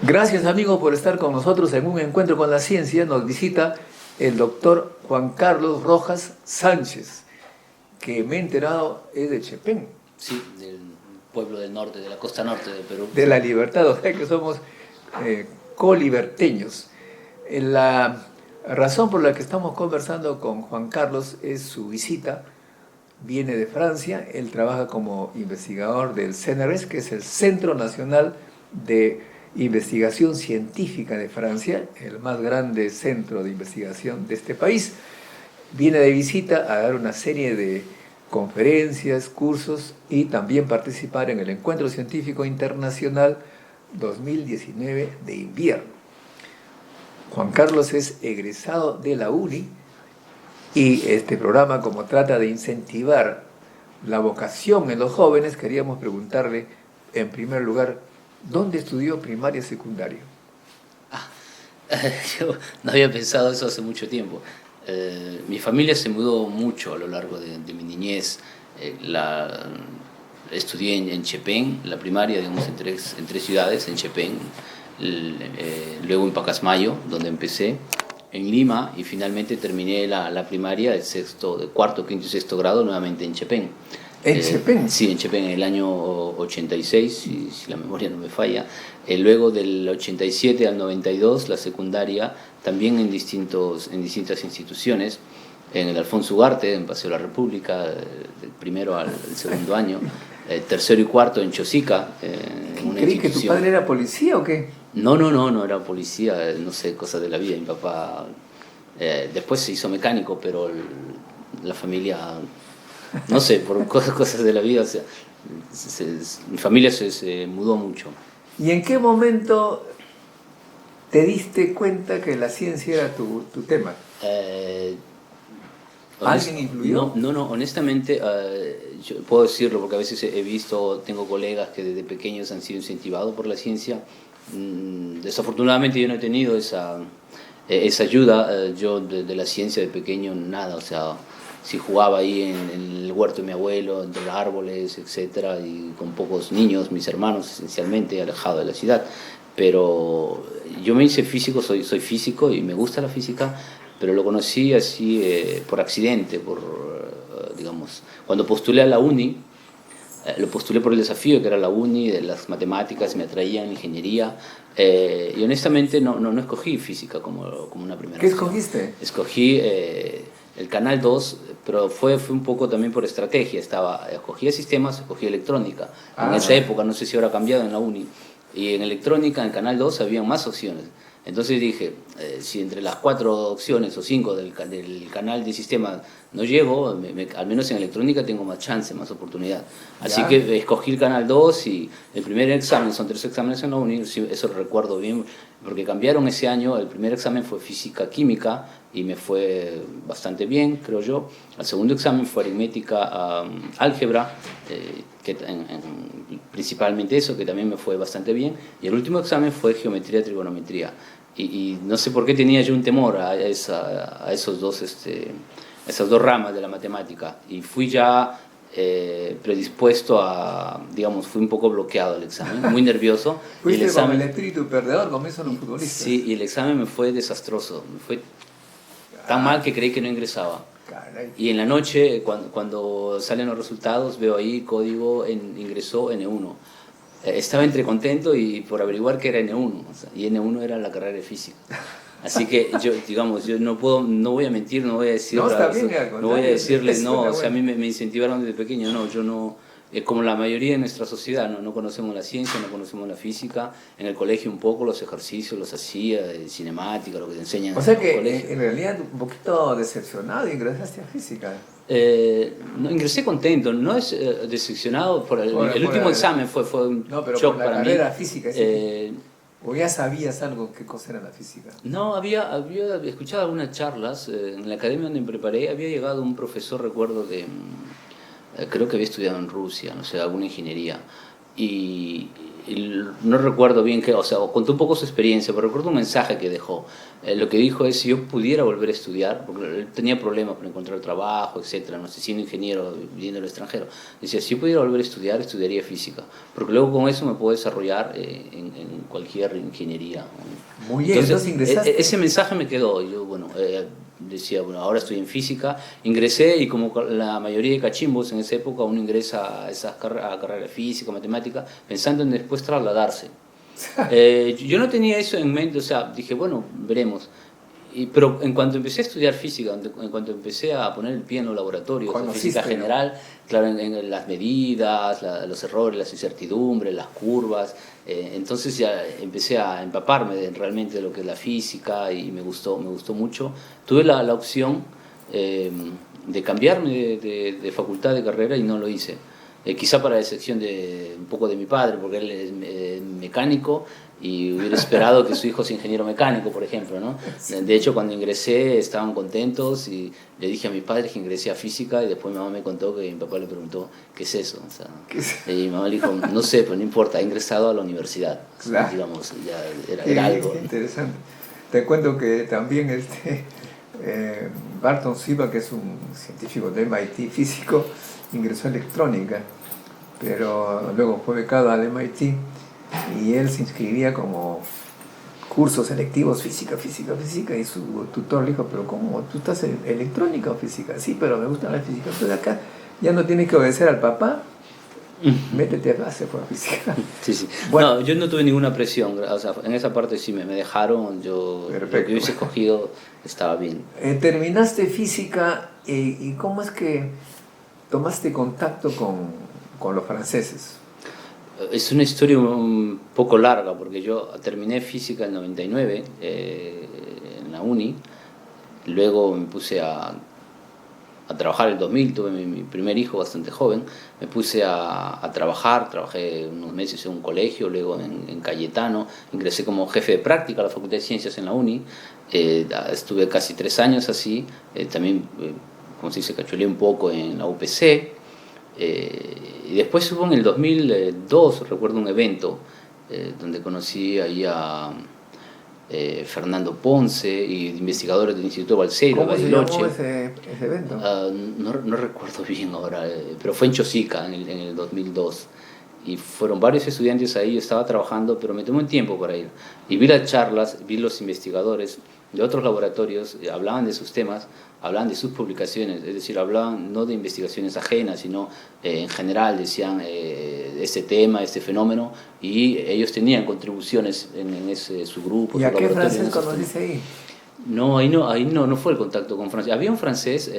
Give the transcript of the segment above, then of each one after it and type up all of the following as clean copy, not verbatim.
Gracias, amigo, por estar con nosotros en un encuentro con la ciencia. Nos visita el doctor Juan Carlos Rojas Sánchez, que me he enterado es de Chepén. Sí, del pueblo del norte, de la costa norte de Perú. De la Libertad, o sea que somos coliberteños. La razón por la que estamos conversando con Juan Carlos es su visita. Viene de Francia, él trabaja como investigador del CNRS, que es el Centro Nacional de Investigación Científica de Francia, el más grande centro de investigación de este país. Viene de visita a dar una serie de conferencias, cursos y también participar en el Encuentro Científico Internacional 2019 de invierno. Juan Carlos es egresado de la UNI y este programa, como trata de incentivar la vocación en los jóvenes, queríamos preguntarle, en primer lugar, ¿dónde estudió primaria y secundaria? Yo no había pensado eso hace mucho tiempo. Mi familia se mudó mucho a lo largo de mi niñez. Estudié en Chepén, la primaria, digamos, en tres ciudades, en Chepén, luego en Pacasmayo, donde empecé, en Lima, y finalmente terminé la primaria de cuarto, quinto y sexto grado nuevamente en Chepén. ¿En Chepén? Sí, en Chepén, en el año 86, si la memoria no me falla. Luego del 87 al 92, la secundaria, también en distintas instituciones, en el Alfonso Ugarte, en Paseo de la República, del primero al segundo año. Tercero y cuarto en Chosica, en una ¿Creí que tu padre era policía o qué? No era policía, no sé, cosas de la vida. Mi papá después se hizo mecánico, pero la familia, no sé, por cosas de la vida, o sea, mi familia se mudó mucho. ¿Y en qué momento te diste cuenta que la ciencia era tu tema? ¿Alguien influyó? No, honestamente, yo puedo decirlo porque a veces he visto, tengo colegas que desde pequeños han sido incentivados por la ciencia. Desafortunadamente yo no he tenido esa ayuda. Yo de la ciencia de pequeño nada, o sea, si jugaba ahí en el huerto de mi abuelo, entre los árboles, etcétera, y con pocos niños, mis hermanos esencialmente, alejado de la ciudad. Pero yo me hice físico, soy físico y me gusta la física, pero lo conocí así por accidente, digamos, cuando postulé a la UNI. Lo postulé por el desafío que era la UNI, de las matemáticas, me atraían, ingeniería, y honestamente no escogí física como una primera ¿Qué opción. escogiste? Escogí el Canal 2, pero fue un poco también por estrategia. Escogí sistemas, escogí electrónica. En esa época, no sé si ahora ha cambiado en la UNI, y en electrónica, en el Canal 2, había más opciones. Entonces dije, si entre las 4 opciones o 5 del canal de sistema no llego, al menos en electrónica tengo más chance, más oportunidad. Así que escogí el Canal 2 y el primer examen, son 3 exámenes en la UNI, eso lo recuerdo bien, porque cambiaron ese año. El primer examen fue física-química y me fue bastante bien, creo yo. El segundo examen fue aritmética, álgebra, principalmente eso, que también me fue bastante bien. Y el último examen fue geometría-trigonometría. Y no sé por qué tenía yo un temor a esas dos ramas de la matemática. Y fui ya predispuesto digamos, fui un poco bloqueado el examen, muy nervioso. Fuiste con el espíritu perdedor, como dicen los futbolistas. Sí, y el examen me fue desastroso, me fue tan mal que creí que no ingresaba. Caray. Y en la noche, cuando salen los resultados, veo ahí código, ingresó N1. Estaba entre contento y por averiguar que era N1, o sea, y N1 era la carrera de física. Así que yo no voy a mentir, no voy a decir, no voy a decirles, no, o sea, a mí me incentivaron desde pequeño, yo no, como la mayoría de nuestra sociedad, no conocemos la ciencia, no conocemos la física. En el colegio un poco los ejercicios los hacía, de cinemática, lo que te enseñan. O sea que en realidad un poquito decepcionado ingresaste a física. No, ingresé contento, no es decepcionado por el último examen, fue un shock para mí. La carrera física, ¿o ya sabías algo qué cosa era la física? No, había escuchado algunas charlas en la academia donde me preparé. Había llegado un profesor, recuerdo, creo que había estudiado en Rusia, no sé, alguna ingeniería, y y no recuerdo bien o sea, contó un poco su experiencia, pero recuerdo un mensaje que dejó. Lo que dijo es, si yo pudiera volver a estudiar, porque él tenía problemas para encontrar trabajo, etcétera, no sé, siendo ingeniero, viviendo en el extranjero, decía, si yo pudiera volver a estudiar, estudiaría física, porque luego con eso me puedo desarrollar en cualquier ingeniería. Muy bien, entonces ingresaste. Ese mensaje me quedó, y yo, bueno, decía, bueno, ahora estoy en física, ingresé y como la mayoría de cachimbos en esa época uno ingresa a esas carreras de física, matemática, pensando en después trasladarse. Yo no tenía eso en mente, o sea, dije, bueno, veremos. Pero en cuanto empecé a estudiar física, en cuanto empecé a poner el pie en los laboratorios, la física general, claro, en las medidas, los errores, las incertidumbres, las curvas, entonces ya empecé a empaparme realmente de lo que es la física y me gustó mucho. Tuve la opción de cambiarme de facultad de carrera y no lo hice. Quizá para excepción de un poco de mi padre, porque él es mecánico y hubiera esperado que su hijo sea ingeniero mecánico, por ejemplo, ¿no? De hecho, cuando ingresé estaban contentos y le dije a mis padres que ingresé a física y después mi mamá me contó que mi papá le preguntó, ¿qué es eso? O sea, y mi mamá le dijo, no sé, pero no importa, ha ingresado a la universidad. Claro. Digamos, ya era algo. Interesante. Te cuento que también Barton Silva, que es un científico de MIT, físico, ingresó a electrónica, pero luego fue becado al MIT y él se inscribía como cursos selectivos, física, y su tutor le dijo, pero ¿cómo? ¿Tú estás en electrónica o física? Sí, pero me gusta la física. Entonces acá ya no tienes que obedecer al papá, métete a clase por física. Sí. Bueno, no, yo no tuve ninguna presión, o sea, en esa parte sí me dejaron, yo perfecto. Lo que hubiese escogido estaba bien. Terminaste física y ¿cómo es que tomaste contacto con los franceses? Es una historia un poco larga, porque yo terminé física en 99 en la uni, luego me puse a trabajar en el 2000, tuve mi primer hijo bastante joven, me puse a trabajar, trabajé unos meses en un colegio, luego en Cayetano, ingresé como jefe de práctica a la Facultad de Ciencias en la uni, estuve casi 3 años así, también, como se dice, cachuleé un poco en la UPC, y después hubo en el 2002, recuerdo un evento donde conocí ahí a Fernando Ponce y investigadores del Instituto Balseiro, ¿Cómo se llamó ese evento? No recuerdo bien ahora, pero fue en Chosica en el 2002. Y fueron varios estudiantes ahí, yo estaba trabajando, pero me tomó un tiempo para ir. Y vi las charlas, vi los investigadores de otros laboratorios, hablaban de sus temas, hablaban de sus publicaciones, es decir, hablaban no de investigaciones ajenas, sino en general decían este tema, este fenómeno, y ellos tenían contribuciones en ese, su grupo. ¿Y a qué francés conociste ahí? No, ahí no fue el contacto con Francia. Había un francés,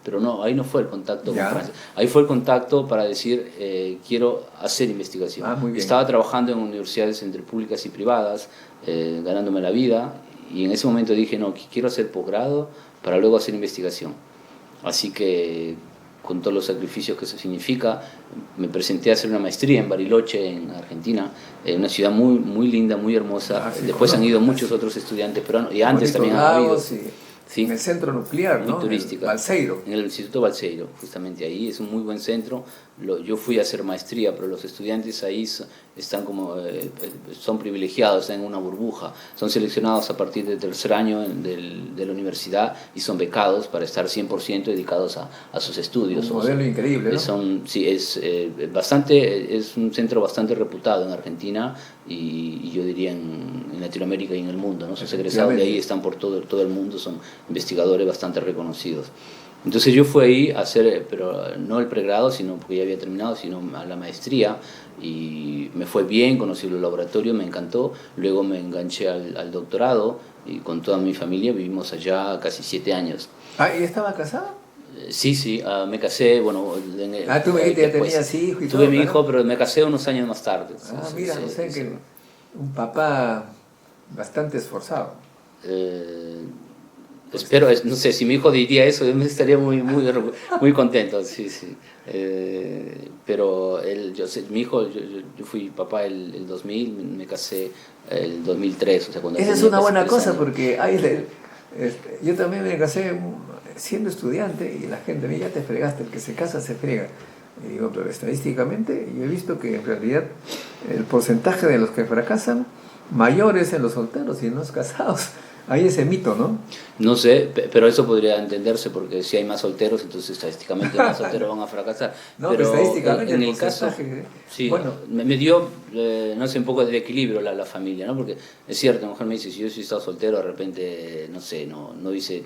pero no, ahí no fue el contacto con Francia. Ahí fue el contacto para decir, quiero hacer investigación. Estaba trabajando en universidades entre públicas y privadas, ganándome la vida, y en ese momento dije, no, quiero hacer posgrado para luego hacer investigación. Así que, con todos los sacrificios que eso significa, me presenté a hacer una maestría en Bariloche, en Argentina, una ciudad muy, muy linda, muy hermosa. Después han ido muchos otros estudiantes peruanos, y antes también han habido. Sí. En el centro nuclear, ¿no? Turística. Balseiro. En el Instituto Balseiro, justamente ahí. Es un muy buen centro. Yo fui a hacer maestría, pero los estudiantes ahí están como, son privilegiados, están en una burbuja. Son seleccionados a partir del tercer año de la universidad y son becados para estar 100% dedicados a sus estudios. Un modelo increíble, ¿no? Sí, es un centro bastante reputado en Argentina y yo diría en Latinoamérica y en el mundo, ¿no? Sus egresados de ahí están por todo el mundo, son investigadores bastante reconocidos. Entonces yo fui ahí a hacer, pero no el pregrado, sino porque ya había terminado, sino a la maestría, y me fue bien, conocí los laboratorios, me encantó. Luego me enganché al doctorado y con toda mi familia vivimos allá casi 7 años. ¿Y estaba casado? Sí, me casé, bueno... tú me dijiste que tenías hijo y todo. Tuve mi hijo, pero me casé unos años más tarde. Mira, no sé, que un papá bastante esforzado. Espero, no sé, si mi hijo diría eso, yo me estaría muy contento, sí. Pero mi hijo, yo fui papá el 2000, me casé el 2003. O sea, cuando esa es una buena cosa, porque yo también me casé siendo estudiante y la gente me dice, ya te fregaste, el que se casa se frega. Y digo, pero estadísticamente yo he visto que en realidad el porcentaje de los que fracasan mayor es en los solteros y en los casados. Hay ese mito, ¿no? No sé, pero eso podría entenderse porque si hay más solteros, entonces estadísticamente más solteros van a fracasar. No, pero estadísticamente en el el caso, porcentaje, sí, bueno, me dio, no sé, un poco de equilibrio la familia, ¿no? Porque es cierto, la mujer me dice, si yo hubiese estado soltero, de repente, no sé, no hubiese,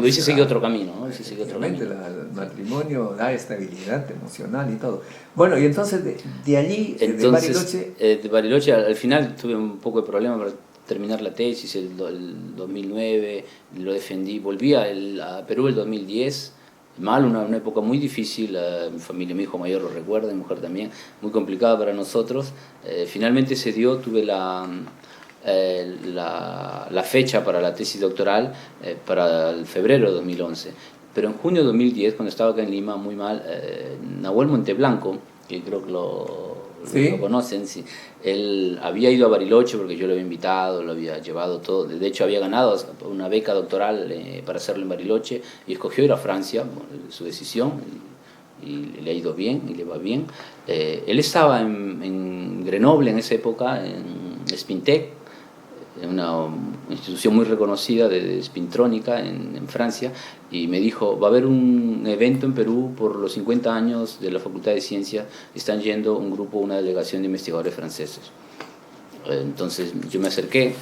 hubiese seguido otro camino, ¿no? Hubiese seguido otro camino. El matrimonio da estabilidad emocional y todo. Bueno, y entonces de allí, entonces, de Bariloche, al final tuve un poco de problema para terminar la tesis, el 2009, lo defendí, volví a Perú el 2010, mal, una época muy difícil, mi familia, mi hijo mayor lo recuerda, mi mujer también, muy complicada para nosotros. Finalmente se dio, tuve la fecha para la tesis doctoral para el febrero de 2011. Pero en junio de 2010, cuando estaba acá en Lima, muy mal, Nahuel Monteblanco, que creo que ¿sí? lo conocen, sí. Él había ido a Bariloche porque yo lo había invitado, lo había llevado todo. De hecho, había ganado una beca doctoral para hacerlo en Bariloche y escogió ir a Francia, bueno, su decisión, y le ha ido bien y le va bien. Él estaba en Grenoble en esa época, en Spintec, una institución muy reconocida de spintrónica en Francia, y me dijo, va a haber un evento en Perú por los 50 años de la Facultad de Ciencias, están yendo un grupo, una delegación de investigadores franceses. Entonces yo me acerqué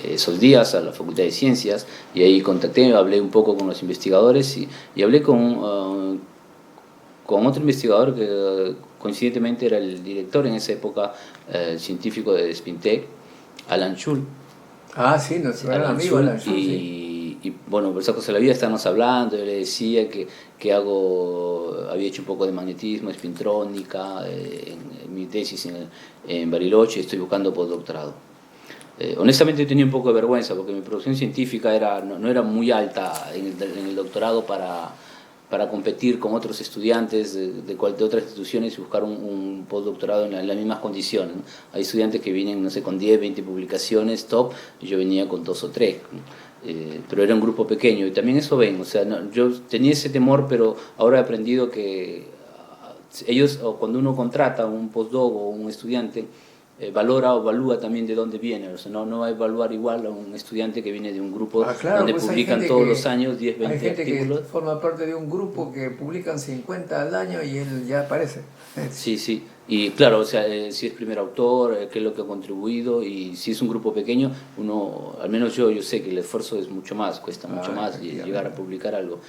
esos días a la Facultad de Ciencias y ahí contacté, hablé un poco con los investigadores y hablé con otro investigador que coincidentemente era el director en esa época, el científico de Spintec, Alan Schul. Ah, sí, nuestro gran amigo Alan Schul, sí. Y bueno, por esa cosa de la vida estábamos hablando, yo le decía que había hecho un poco de magnetismo, espintrónica, en mi tesis en Bariloche, estoy buscando postdoctorado. Honestamente tenía un poco de vergüenza porque mi producción científica no era muy alta en el doctorado para competir con otros estudiantes de otras instituciones y buscar un postdoctorado en las mismas condiciones, ¿no? Hay estudiantes que vienen, no sé, con 10, 20 publicaciones top, y yo venía con 2 o 3, pero era un grupo pequeño, y también eso ven, o sea, yo tenía ese temor, pero ahora he aprendido que ellos, cuando uno contrata un postdoc o un estudiante, valora o evalúa también de dónde viene, o sea, no va a evaluar igual a un estudiante que viene de un grupo claro, donde pues publican todos los años 10, 20 hay gente artículos. que forma parte de un grupo que publican 50 al año y él ya aparece. Sí, sí, y claro, o sea, si es primer autor, qué es lo que ha contribuido, y si es un grupo pequeño, uno, al menos yo sé que el esfuerzo es mucho más, cuesta mucho más llegar a publicar algo.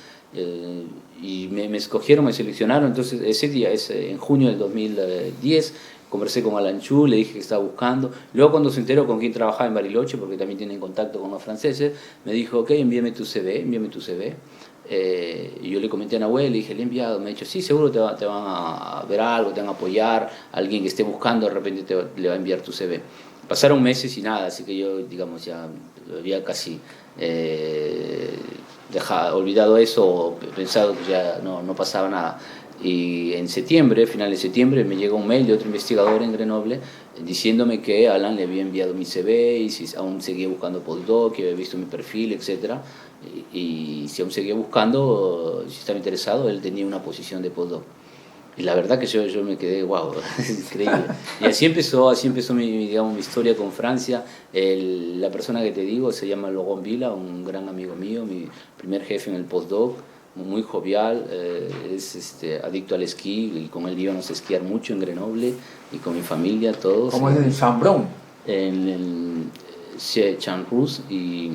Y me escogieron, me seleccionaron, entonces ese día, en junio del 2010, conversé con Alan Chu, le dije que estaba buscando. Luego cuando se enteró con quién trabajaba en Bariloche, porque también tienen contacto con los franceses, me dijo, ok, envíame tu CV. Y yo le comenté a Nahuel, le dije, le he enviado, me ha dicho, sí, seguro te van a ver algo, te van a apoyar, alguien que esté buscando de repente le va a enviar tu CV. Pasaron meses y nada, así que yo, digamos, ya había casi olvidado eso, o pensado que ya no pasaba nada. Y en septiembre, final de septiembre, me llegó un mail de otro investigador en Grenoble diciéndome que Alan le había enviado mi CV y si aún seguía buscando postdoc, que había visto mi perfil, etc. Y si aún seguía buscando, si estaba interesado, él tenía una posición de postdoc. Y la verdad que yo me quedé, wow, es increíble. Y así empezó mi historia con Francia. La persona que te digo se llama Laurent Villa, un gran amigo mío, mi primer jefe en el postdoc, muy jovial, es adicto al esquí, y con él íbamos a esquiar mucho en Grenoble y con mi familia, todos. ¿Cómo es en Chambrón? En el Champs, y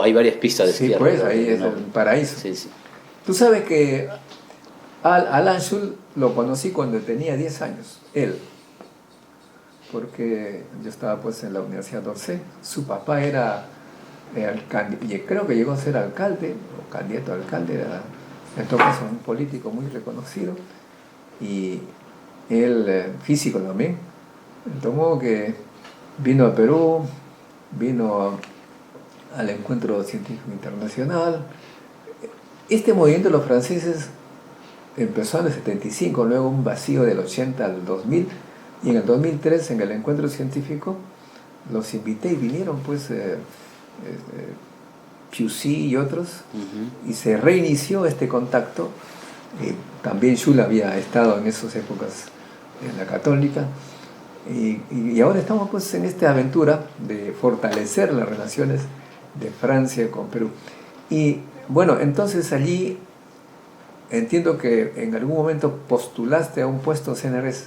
hay varias pistas de esquiar. Sí, pues ahí es el paraíso. Sí, sí. Tú sabes que Alan Schul lo conocí cuando tenía 10 años, él, porque yo estaba pues en la Universidad d'Orsay, su papá era creo que llegó a ser alcalde o candidato a alcalde, era en todo caso un político muy reconocido, y él físico también, de modo que vino a Perú, vino al Encuentro Científico Internacional. Este movimiento de los franceses empezó en el 75, luego un vacío del 80 al 2000, y en el 2003 en el Encuentro Científico los invité y vinieron pues Piusi y otros, y se reinició este contacto. También Schul había estado en esas épocas en la Católica. Y ahora estamos pues en esta aventura de fortalecer las relaciones de Francia con Perú. Y bueno, entonces allí entiendo que en algún momento postulaste a un puesto CNRS.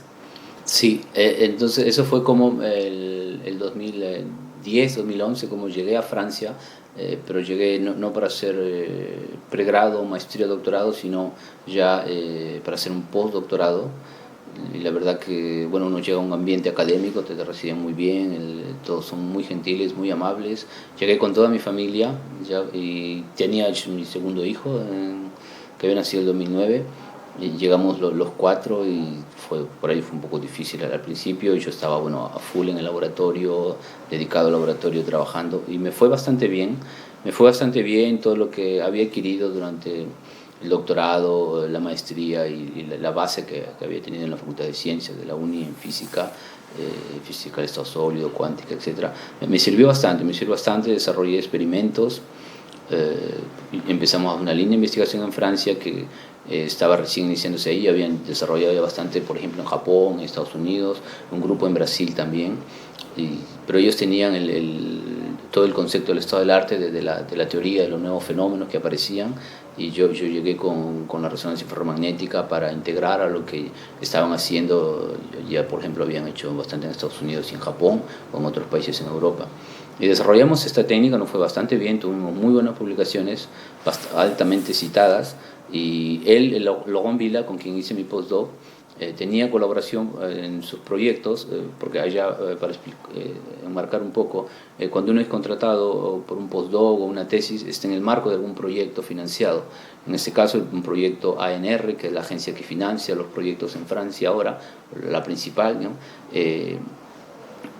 Sí, entonces eso fue como el 2010, 2011, como llegué a Francia, pero llegué no para hacer pregrado, maestría, doctorado, sino ya para hacer un postdoctorado. Y la verdad que, bueno, uno llega a un ambiente académico, te reciben muy bien, todos son muy gentiles, muy amables. Llegué con toda mi familia ya, y tenía mi segundo hijo, que había nacido en el 2009. Y llegamos los cuatro y por ahí fue un poco difícil al principio. Y yo estaba, bueno, a full en el laboratorio, dedicado al laboratorio, trabajando. Y me fue bastante bien. Me fue bastante bien todo lo que había adquirido durante el doctorado, la maestría y la base que había tenido en la Facultad de Ciencias de la UNI en física, física del estado sólido, cuántica, etc. Me sirvió bastante, desarrollé experimentos, empezamos una línea de investigación en Francia que estaba recién iniciándose ahí, habían desarrollado ya bastante, por ejemplo, en Japón, en Estados Unidos, un grupo en Brasil también, pero ellos tenían todo el concepto del estado del arte, de la teoría de los nuevos fenómenos que aparecían, y yo llegué con la resonancia ferromagnética para integrar a lo que estaban haciendo, ya por ejemplo habían hecho bastante en Estados Unidos y en Japón, o en otros países en Europa. Y desarrollamos esta técnica, nos fue bastante bien, tuvimos muy buenas publicaciones, altamente citadas, y él, el Laurent Villa, con quien hice mi postdoc, tenía colaboración en sus proyectos, porque allá, para enmarcar un poco, cuando uno es contratado por un postdoc o una tesis, está en el marco de algún proyecto financiado. En este caso, un proyecto ANR, que es la agencia que financia los proyectos en Francia ahora, la principal, ¿no?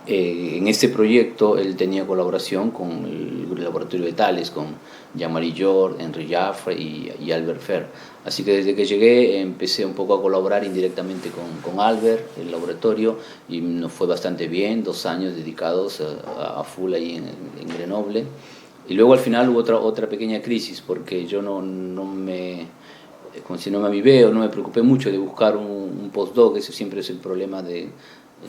En este proyecto él tenía colaboración con el laboratorio de Thales, con Jean-Marie Georges, Henri Jaffre y Albert Fer. Así que desde que llegué empecé un poco a colaborar indirectamente con Albert, el laboratorio, y nos fue bastante bien, 2 años dedicados a full ahí en Grenoble. Y luego al final hubo otra pequeña crisis, porque yo no me, como si no me aviveo, no me preocupé mucho de buscar un postdoc, ese siempre es el problema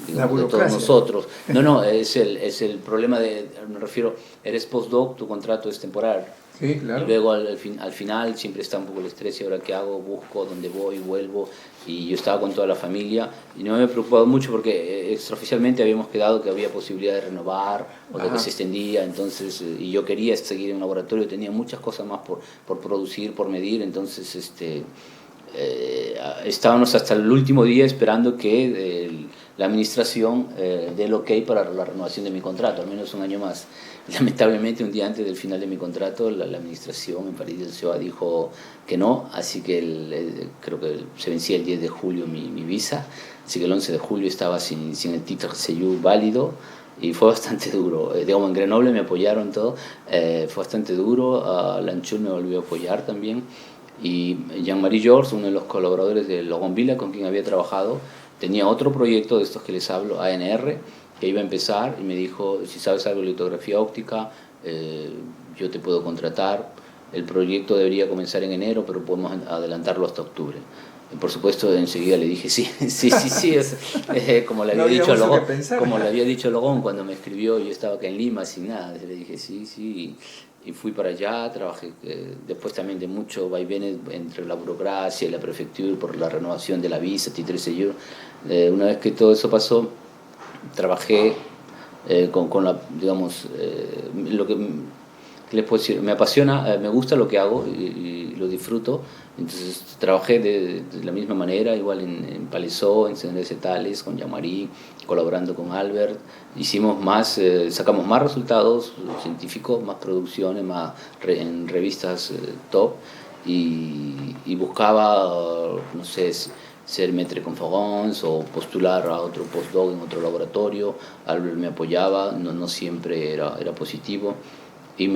digamos, de todos nosotros. No, es el problema me refiero, eres postdoc, tu contrato es temporal. Sí, claro. Y luego al final siempre está un poco el estrés, y ahora qué hago, busco, dónde voy, vuelvo, y yo estaba con toda la familia y no me he preocupado mucho porque extraoficialmente habíamos quedado que había posibilidad de renovar o de que se extendía, entonces, y yo quería seguir en un laboratorio, tenía muchas cosas más por producir, por medir, entonces estábamos hasta el último día esperando que la administración dé el ok para la renovación de mi contrato, al menos un año más. Lamentablemente, un día antes del final de mi contrato, la administración en París del CEA dijo que no, así que creo que se vencía el 10 de julio mi visa, así que el 11 de julio estaba sin el titre de séjour válido, y fue bastante duro. Digamos, en Grenoble me apoyaron todo, fue bastante duro. Lanchul me volvió a apoyar también, y Jean-Marie Georges, uno de los colaboradores de Laurent Villa con quien había trabajado, tenía otro proyecto de estos que les hablo, ANR, que iba a empezar, y me dijo: si sabes algo de litografía óptica, yo te puedo contratar, el proyecto debería comenzar en enero, pero podemos adelantarlo hasta octubre. Y por supuesto, enseguida le dije sí, como le había dicho a Logón, como le había dicho a Logón cuando me escribió, yo estaba acá en Lima sin nada, le dije sí, y fui para allá, trabajé después también de mucho vaivenes entre la burocracia y la prefectura por la renovación de la visa, titre séjour. Una vez que todo eso pasó, trabajé con la, digamos, lo que les puedo decir, me apasiona, me gusta lo que hago y lo disfruto, entonces trabajé de la misma manera, igual en Palaiseau, en CNRS Thales, con Jean-Marie, colaborando con Albert, sacamos más resultados científicos, más producciones, en revistas top, y buscaba, no sé, ser maître de conférence o postular a otro postdoc en otro laboratorio. Albert me apoyaba, no siempre era positivo, y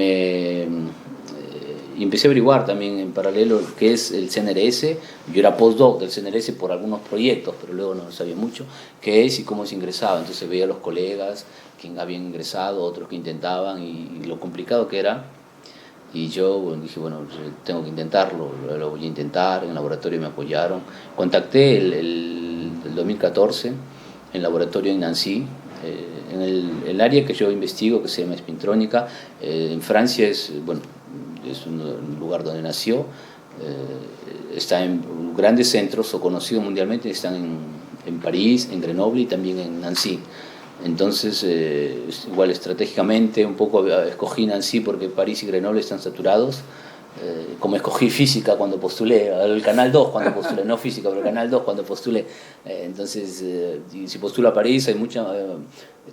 y empecé a averiguar también en paralelo qué es el CNRS. Yo era postdoc del CNRS por algunos proyectos, pero luego no sabía mucho qué es y cómo se ingresaba. Entonces veía a los colegas que habían ingresado, otros que intentaban, y lo complicado que era. Y yo dije, bueno, tengo que intentarlo, lo voy a intentar. En el laboratorio me apoyaron. Contacté del 2014 en laboratorio en Nancy. En el área que yo investigo, que se llama espintrónica, en Francia es un lugar donde nació, está en grandes centros o conocidos mundialmente, están en París, en Grenoble y también en Nancy. Entonces, igual estratégicamente un poco escogí Nancy porque París y Grenoble están saturados. Como escogí física cuando postulé, el Canal 2 cuando postulé, no física, pero el Canal 2 cuando postulé. Entonces, si postula París, hay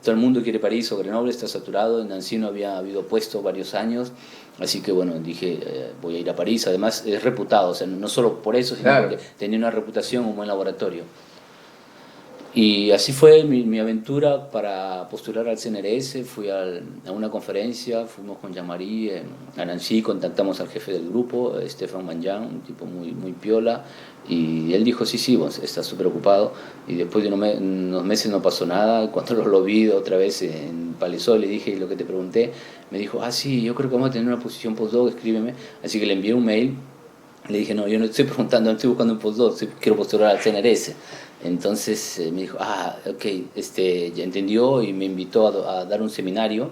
todo el mundo quiere París o Grenoble, está saturado. En Nancy no había habido puesto varios años, así que bueno, dije, voy a ir a París. Además, es reputado, o sea, no solo por eso, sino Claro. porque tenía una reputación, un buen laboratorio. Y así fue mi aventura para postular al CNRS. Fui a una conferencia, fuimos con Jean-Marie a Nancy, contactamos al jefe del grupo, Stéphane Manjan, un tipo muy, muy piola, y él dijo, sí, bueno, está súper ocupado, y después de unos meses no pasó nada. Cuando lo vi otra vez en Palaiseau, le dije lo que te pregunté, me dijo, sí, yo creo que vamos a tener una posición postdoc, escríbeme. Así que le envié un mail. Le dije, no, yo no estoy preguntando, no estoy buscando un postdoc, quiero postular al CNRS. Entonces me dijo, ok, ya entendió, y me invitó a dar un seminario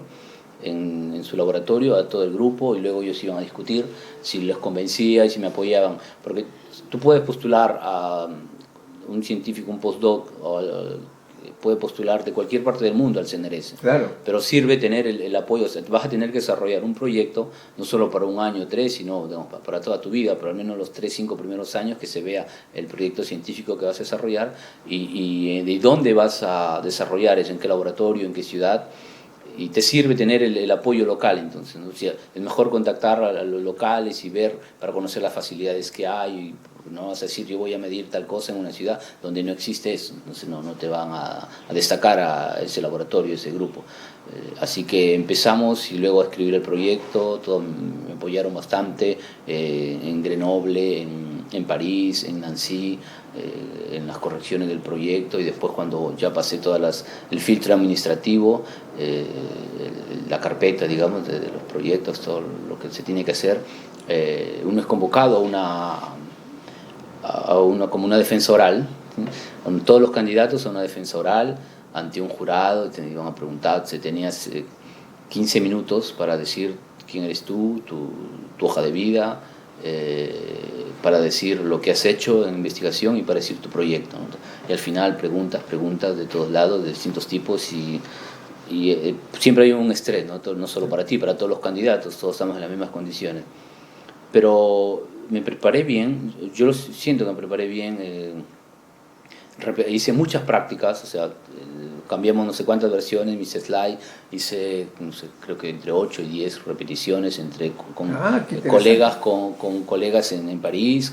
en su laboratorio a todo el grupo, y luego ellos iban a discutir si les convencía y si me apoyaban. Porque tú puedes postular a un científico, un postdoc, puede postular de cualquier parte del mundo al CNRS. Claro. Pero sirve tener el apoyo. O sea, vas a tener que desarrollar un proyecto, no solo para un año o 3, sino digamos, para toda tu vida, pero al menos los 3, 5 primeros años que se vea el proyecto científico que vas a desarrollar y de dónde vas a desarrollar eso, en qué laboratorio, en qué ciudad. Y te sirve tener el apoyo local. Entonces, ¿no? O sea, es mejor contactar a los locales y ver para conocer las facilidades que hay. No vas a decir, yo voy a medir tal cosa en una ciudad donde no existe eso. Entonces no te van a destacar a ese laboratorio, ese grupo. Así que empezamos y luego a escribir el proyecto. Todos me apoyaron bastante en Grenoble, en París, en Nancy, en las correcciones del proyecto, y después cuando ya pasé el filtro administrativo, la carpeta, digamos, de los proyectos, todo lo que se tiene que hacer, uno es convocado como una defensa oral, ¿sí? Con todos los candidatos a una defensa oral ante un jurado, te iban a preguntar, tenías 15 minutos para decir quién eres tú, tu hoja de vida, para decir lo que has hecho en investigación y para decir tu proyecto, ¿no? Y al final preguntas de todos lados, de distintos tipos, y siempre hay un estrés, ¿no? No solo para ti, para todos los candidatos, todos estamos en las mismas condiciones. Pero me preparé bien, yo siento que me preparé bien, hice muchas prácticas, o sea, cambiamos no sé cuántas versiones, mis slides, hice, no sé, creo que entre 8 y 10 repeticiones con colegas en París,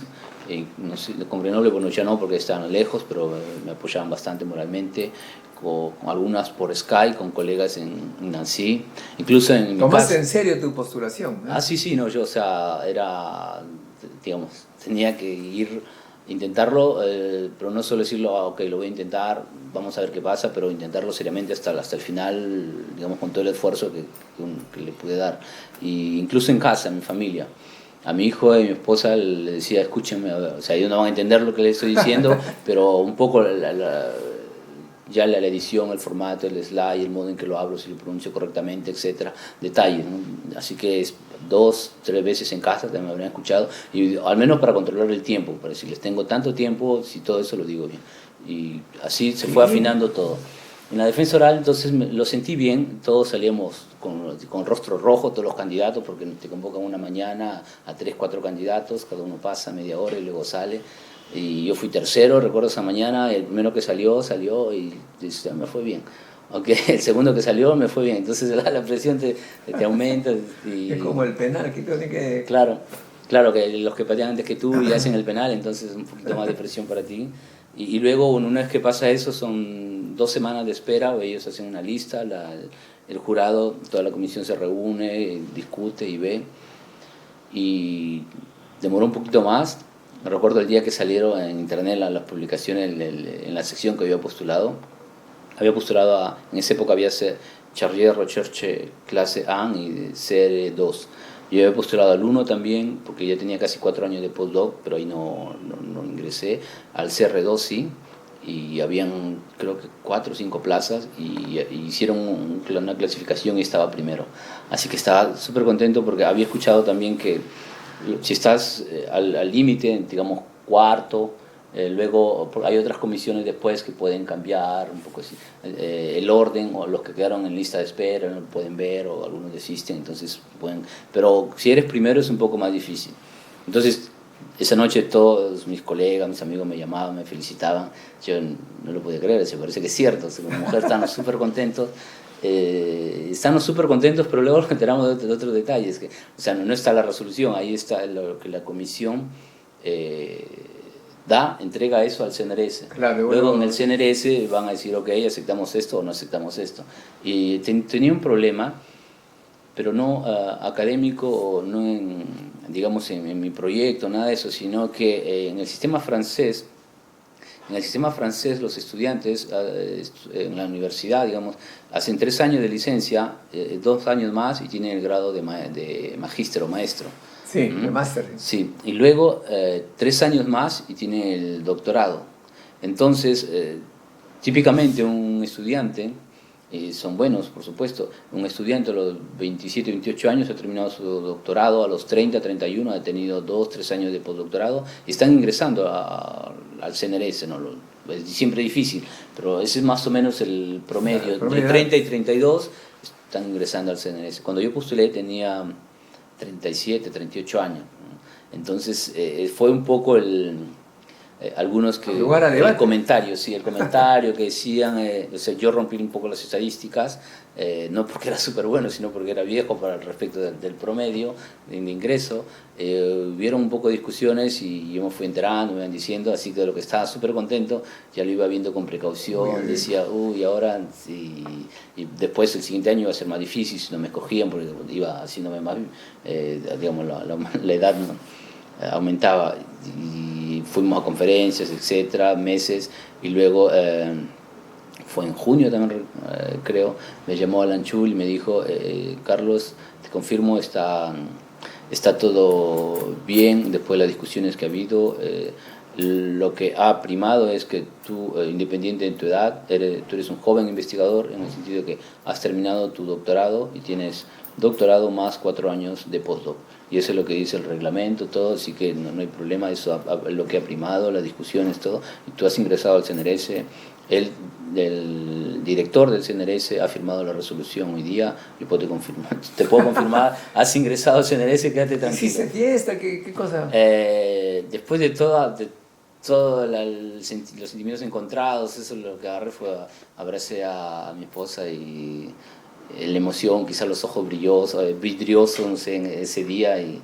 no sé, con Grenoble, bueno, ya no porque estaban lejos, pero me apoyaban bastante moralmente, con algunas por Skype, con colegas en Nancy, incluso en mi casa. ¿Tomaste en serio tu postulación? Sí, no, yo, o sea, digamos, tenía que intentarlo, pero no solo decirlo, ok, lo voy a intentar, vamos a ver qué pasa, pero intentarlo seriamente hasta el final, digamos, con todo el esfuerzo que le pude dar. Y incluso en casa, en mi familia. A mi hijo y mi esposa le decía, escúchenme, o sea, ellos no van a entender lo que les estoy diciendo, pero un poco ya la edición, el formato, el slide, el modo en que lo hablo, si lo pronuncio correctamente, etcétera, detalles, ¿no? Así que 2, 3 veces en casa también me habrían escuchado, y al menos para controlar el tiempo, para decirles tengo tanto tiempo, si todo eso lo digo bien. Y así se fue afinando todo. En la defensa oral entonces lo sentí bien, todos salíamos con rostro rojo, todos los candidatos, porque te convocan una mañana a 3, 4 candidatos, cada uno pasa media hora y luego sale. Y yo fui tercero, recuerdo esa mañana, el primero que salió y me fue bien. Aunque el segundo que salió me fue bien, entonces la presión te aumenta. Es como el penal, que tiene que... Claro, que los que patean antes que tú y hacen el penal, entonces es un poquito más de presión para ti. Y luego, una vez que pasa eso, son 2 semanas de espera, ellos hacen una lista, el jurado, toda la comisión se reúne, discute y ve. Y demoró un poquito más. Me recuerdo el día que salieron en internet las publicaciones en la sección que había postulado. En esa época había Chargé de Recherche clase 1 y CR2. Yo había postulado al 1 también, porque ya tenía casi 4 años de postdoc, pero ahí no ingresé. Al CR2 sí, y habían creo que 4 o 5 plazas y hicieron una clasificación y estaba primero. Así que estaba súper contento porque había escuchado también que si estás al límite, digamos cuarto, luego hay otras comisiones después que pueden cambiar un poco así, el orden, o los que quedaron en lista de espera no lo pueden ver o algunos desisten, entonces pueden, pero si eres primero es un poco más difícil. Entonces esa noche todos mis colegas, mis amigos me llamaban, me felicitaban, yo no lo podía creer, se parece que es cierto, como mujer estamos súper contentos. Estamos súper contentos, pero luego nos enteramos de otros detalles, que, o sea, no está la resolución, ahí está lo que la comisión entrega eso al CNRS. Claro, luego en el CNRS van a decir, ok, aceptamos esto o no aceptamos esto. Y tenía un problema, pero no académico, no digamos en mi proyecto, nada de eso, sino que en el sistema francés, los estudiantes en la universidad, digamos, hacen 3 años de licencia, 2 años más y tienen el grado de magíster o maestro. Sí, de máster. Sí, y luego 3 años más y tienen el doctorado. Entonces, típicamente un estudiante, son buenos, por supuesto, un estudiante a los 27, 28 años ha terminado su doctorado, a los 30, 31 ha tenido 2, 3 años de postdoctorado y están ingresando al CNRS, ¿no? Es siempre difícil, pero ese es más o menos el promedio, entre 30 y 32 están ingresando al CNRS. Cuando yo postulé tenía 37, 38 años, entonces fue un poco algunos que el comentario que decían, o sea, yo rompí un poco las estadísticas, no porque era súper bueno, sino porque era viejo para el respecto del promedio de ingreso. Hubieron un poco de discusiones y yo me fui enterando, me iban diciendo, así que de lo que estaba súper contento, ya lo iba viendo con precaución, decía, uy, ahora, y después el siguiente año iba a ser más difícil si no me escogían, porque iba haciéndome más, digamos, la edad, ¿no? Aumentaba, y fuimos a conferencias, etcétera, meses, y luego fue en junio también, creo, me llamó Alan Chul y me dijo, Carlos, te confirmo, está todo bien después de las discusiones que ha habido. Lo que ha primado es que tú, independiente de tu edad, tú eres un joven investigador, en el sentido de que has terminado tu doctorado y tienes doctorado más 4 años de postdoc. Y eso es lo que dice el reglamento, todo, así que no hay problema, eso es lo que ha primado, las discusiones, todo. Y tú has ingresado al CNRS, el director del CNRS ha firmado la resolución hoy día, yo te puedo confirmar, has ingresado al CNRS, quédate tranquilo. ¿Hiciste fiesta? ¿Qué cosa? Después de todos los sentimientos encontrados, eso lo que agarré fue abracé a mi esposa y la emoción, quizás los ojos vidriosos, no sé, en ese día, y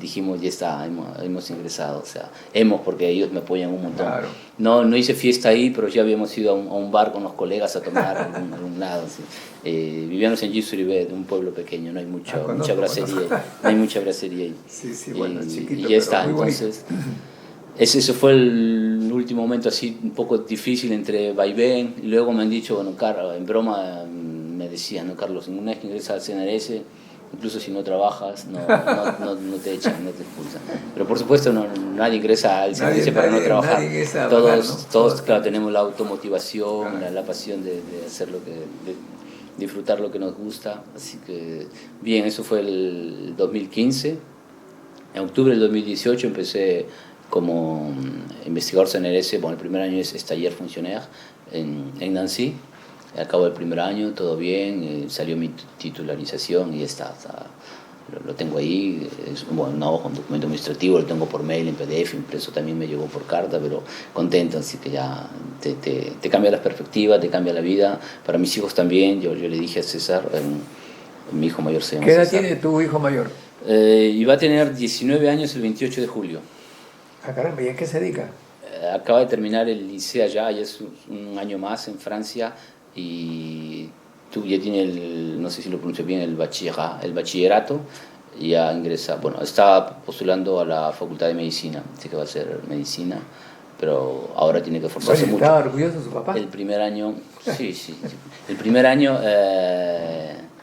dijimos, ya está, hemos ingresado, o sea, porque ellos me apoyan un montón. Claro. No hice fiesta ahí, pero ya habíamos ido a un bar con los colegas a tomar a algún lado. ¿Sí? Vivíamos en Ysuribé, un pueblo pequeño, no hay mucha bracería, no hay mucha bracería ahí. Sí, bueno, chiquito, y ya está, muy entonces... Ese fue el último momento así un poco difícil entre vaivén, y luego me han dicho, bueno, en broma me decían, no, Carlos, una vez que ingresas al CNRS, incluso si no trabajas, no te echan, no te expulsan. Pero por supuesto nadie ingresa al CNRS para no trabajar. Todos, claro, tenemos la automotivación, la pasión de hacer de disfrutar lo que nos gusta. Así que bien, eso fue el 2015. En octubre del 2018 empecé como investigador CNRS. Bueno, el primer año es taller fonctionnaire en Nancy. Al cabo del primer año, todo bien, salió mi titularización y ya está, lo tengo ahí, es una hoja, un documento administrativo, lo tengo por mail, en PDF, impreso también me llegó por carta, pero contento, así que ya te cambia la perspectiva, te cambia la vida. Para mis hijos también, yo le dije a César, mi hijo mayor se llama César. ¿Qué edad tiene tu hijo mayor? Y va a tener 19 años el 28 de julio. Ah, caramba, ¿y a qué se dedica? Acaba de terminar el liceo allá, ya es un año más en Francia, y ya tiene no sé si lo pronuncio bien, el bachillerato, y ya ingresa, bueno, está postulando a la Facultad de Medicina, así que va a hacer medicina, pero ahora tiene que esforzarse mucho. ¿Estaba orgulloso de su papá? El primer año, sí, el primer año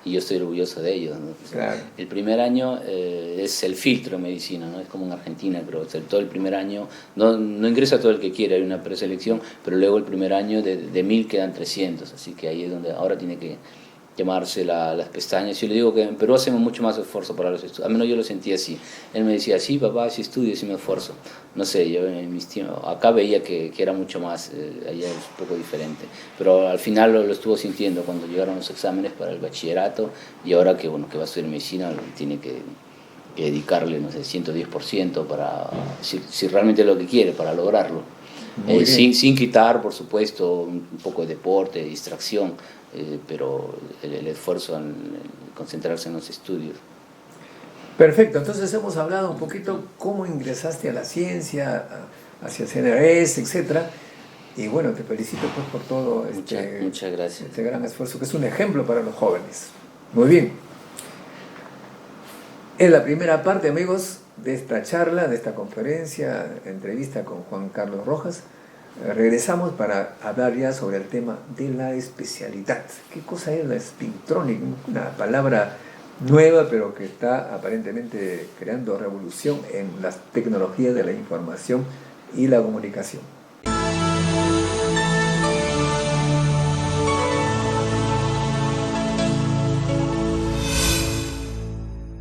y yo estoy orgulloso de ellos, ¿no? Claro. El primer año es el filtro de medicina, ¿no? Es como en Argentina, creo. O sea, todo el primer año, no ingresa todo el que quiere, hay una preselección, pero luego el primer año de 1000 quedan 300, así que ahí es donde ahora tiene que llamarse las pestañas. Yo le digo que en Perú hacemos mucho más esfuerzo para los estudios, al menos yo lo sentía así. Él me decía, sí papá, sí estudio, sí me esfuerzo. No sé, yo en mis tiempos, acá veía que era mucho más, allá es un poco diferente. Pero al final lo estuvo sintiendo cuando llegaron los exámenes para el bachillerato, y ahora que, bueno, que va a estudiar medicina, tiene que dedicarle, no sé, 110% para, si realmente es lo que quiere, para lograrlo. Sin quitar, por supuesto, un poco de deporte, de distracción, pero el esfuerzo en concentrarse en los estudios. Perfecto, entonces hemos hablado un poquito cómo ingresaste a la ciencia, hacia CNRS, etcétera. Y bueno, te felicito pues por todo Muchas gracias. este gran esfuerzo, que es un ejemplo para los jóvenes. Muy bien. Es la primera parte, amigos, de esta charla, de esta conferencia, entrevista con Juan Carlos Rojas. Regresamos para hablar ya sobre el tema de la especialidad. ¿Qué cosa es la spintronic? Una palabra nueva, pero que está aparentemente creando revolución en las tecnologías de la información y la comunicación.